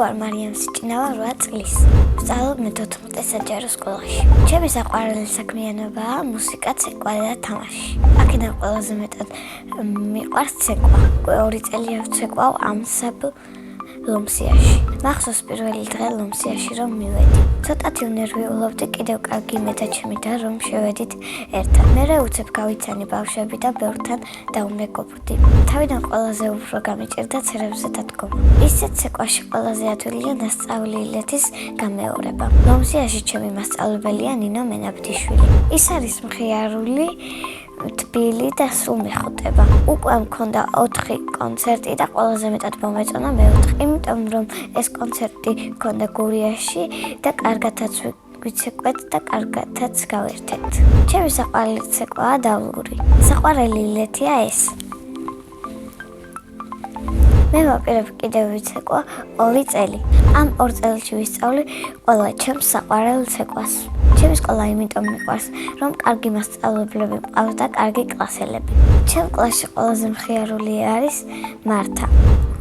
ვარ მარიამ სიჭინავა 8 წლის. ვსწავლობ მე-14 საჯარო სკოლაში. ჩემი საყვარელი საქმიანობაა მუსიკა, ცეკვა და თამაში. აქედან ყველაზე მეტად მიყვარს ცეკვა. 2 წელია ვცეკვავ ამსაბ ლომსიაში. მახსოვს პირველი დღე ლომსიაში რომ მივედი. ცოტათი ვნერვიულობდი, კიდევ კარგი მეთა ჩემი და რომ შევედით ერთად. მერე უცებ გავიცანი ბავშვები და ბევრთან დაუნეგობრდი. თავიდან ყველაზე უფრო გამიჭირდა ცერებზე დადგომა. ისეთ ცეკვაში ყველაზე ადვილია ნასწავლილეთის გამეორება. ლომსიაში ჩემი მასწავლებელია ნინო მენაბდიშვილი. ის არის მხიარული, თბილი და სულ მეხუტება. უკვე მქონდა 4 კონცერტი და ყველაზე მეტად მომეწონა მე-4, იმიტომ რომ ეს კონცერტი მქონდა გურიაში და კარგათაც ვიცეკვეთ და კარგათაც გავერთეთ. ჩემი საყვარელი ცეკვაა დავლური. საყვარელი ლეთია ეს. მე ვაპირებ კიდევ ვიცეკვა 2 წელი. ამ 2 წელში ვისწავლი ყველა ჩემს საყვარელ ცეკვას. ჩემი სკოლა იმიტომ მიყვარს, რომ კარგი მასწავლებლები მყავს და კარგი კლასელები. ჩემ კლასში ყველაზე მხიარული არის მართა.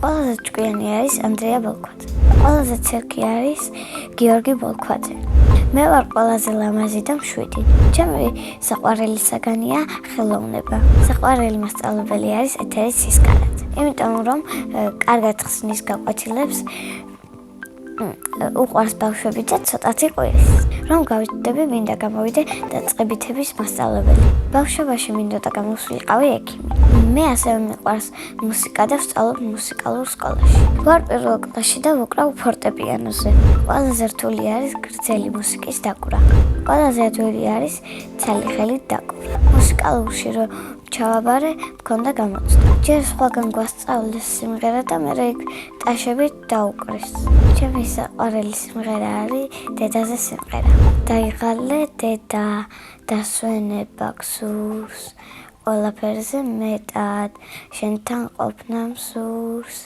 ყველაზე ჭკვიანი არის ანდრია ბოლქვაძე. ყველაზე ცერკი არის გიორგი ბოლქვაძე. მე ვარ ყველაზე ლამაზი და მშვიდი. ჩემი საყვარელი საგანია ხელოვნება. საყვარელი მასწავლებელი არის ეთერი სისკარაძე. იმიტომ რომ კარგად ხსნის გაკვეთილებს, უყვარს ბავშვები და ცოტათი ყვირის. რომ გავიწყდები, მინდა გამოვიდე დაწყებითების მასწავლებელი. ბავშვობაში მინდოდა გამოსულიყავი ექიმი. მე ასევე მიყვარს მუსიკა და ვსწავლობ მუსიკალურ სკოლაში. ვარ პირველ კლასში და ვუკრავ ფორტეპიანოზე. ყველაზე რთული არის გრძელი მუსიკის დაკვრა. ყველაზე ადვილი არის ცალი ხელით დაკვრა. მუსიკალურში რომ ჩავაბარე, მქონდა გამოცდა. ჯერ სხვაგან გვასწავლეს სიმღერა და მერე იქ ტაშებით დაუკრეს. ჩემი საყვარელი სიმღერა არის დედაზე სიმღერა. დაიღალე დედა, დასვენება გსურს, ყველაფერზე მეტად, შენთან ყოფნა მსურს,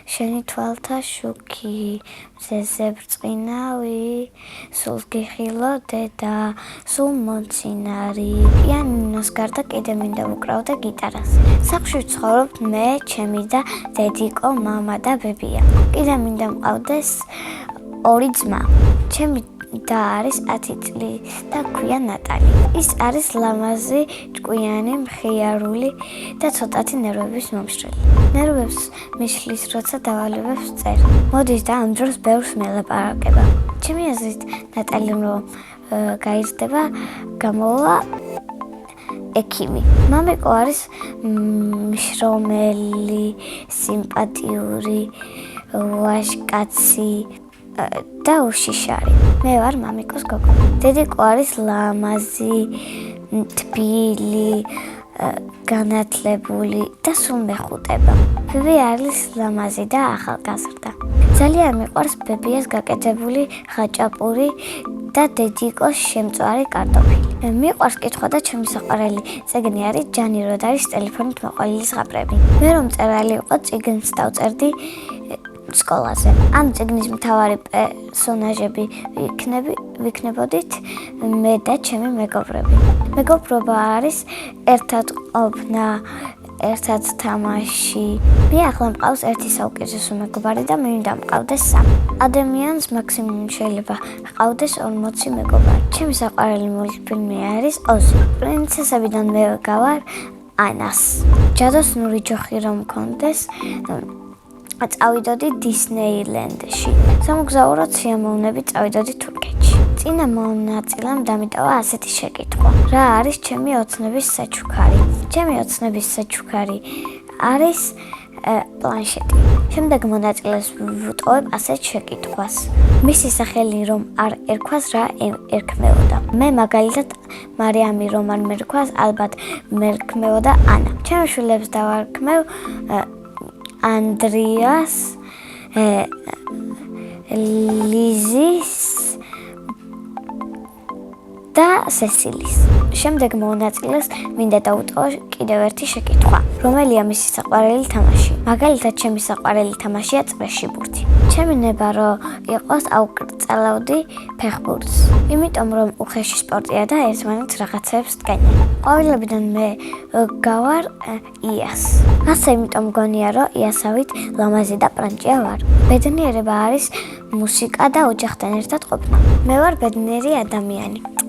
შენი თვალთა შუქი, მზეზე ბრწყინავი, სულ გიხილო დედა, სულ მომცინარი. პიანინოს გარდა კიდე მინდა ვუკრავდა გიტარას. სახლში ვცხოვრობ მე, ჩემი და დედიკო, მამა და ბებია. კიდე მინდა მყავდეს 2 ძმა. ჩემი და არის 10 წლის და ქვია ნატალი. ის არის ლამაზი, ჭკვიანი, მხიარული და ცოტათი ნერვების მომშრელი. ნერვებს მიშლის, როცა დავალებებს წერ. მოდის და ამ დროს ბევრს მელაპარაკება. ჩემი აზრით ნატალიმ რომ გაიზრდება, გამოვა ექიმი. მამიკო არის მშრომელი, სიმპათიური, ვაჟკაცი და უშიშარი. მე ვარ მამიკოს გოგო. დედიკო არის ლამაზი, თბილი, განათლებული და სულ მეხუტება. ბები არის ლამაზი და ახალგაზრდა. ძალიან მიყვარს ბებიას გაკეთებული ხაჭაპური და დედიკოს შემწვარი კარტოფილი. მიყვარს კითხვა და ჩემი საყვარელი წიგნი არის ჯანი როდარის ტელეფონით მოყვანილი ზღაპრები. მე რომ მწერალი ვიყო, წიგნს დავწერდი სკოლაზე. ამ წიგნის მთავარი პერსონაჟები ვიქნებოდით მე და ჩემი მეგობრები. მეგობრობა არის ერთად ყოფნა, ერთად თამაში. მე ახლა მყავს 1 საუკეთესო მეგობარი და მინდა მყავდეს 3. ადამიანს მაქსიმუმ შეიძლება ჰყავდეს 40 მეგობარი. ჩემი საყვარელი მულტფილმი არის ოზი. პრინცესებიდან მე გავარ ანას. ჯადოსნური ჯოხი რომ მქონდეს, წავიდოდი დისნეილენდში. სამოგზაუროდ სიამოვნებით წავიდოდი თურქეთში. წინა მონაწილემ დამიტოვა ასეთი შეკითხვა. რა არის ჩემი ოცნების საჩუქარი? ჩემი ოცნების საჩუქარი არის პლანშეტი. შემდეგ მონაწილეს ვუტყოვებ ასეთ შეკითხვას. მისი სახელი რომ არ ერქვას, რა ერქმეოდა? მე მაგალითად მარიამი რომ არ მერქვას, ალბათ მერქმეოდა ანა. ჩემი შვილებს დავარქმევ ანდრიას, ლიზის და სესილის. შემდეგ მონაწილეს მინდა დავუტყო კიდევ ერთი შეკითხვა. რომელია მისი საყვარელი თამაში? მაგალითად, ჩემი საყვარელი თამაშია წრეში ბურთი. ჩემი ნება რომ იყოს ავკრწელავდი ფეხბურთს. იმიტომ რომ უხეში სპორტია და ერთმანეთს რაღაცებს დგენიან. ყვავილებიდან მე გავარ იას. ასე იმიტომ მგონია რომ იასავით ლამაზი და პრანჭია ვარ. ბედნიერება არის მუსიკა და ოჯახთან ერთად ყოფნა. მე ვარ ბედნიერი ადამიანი.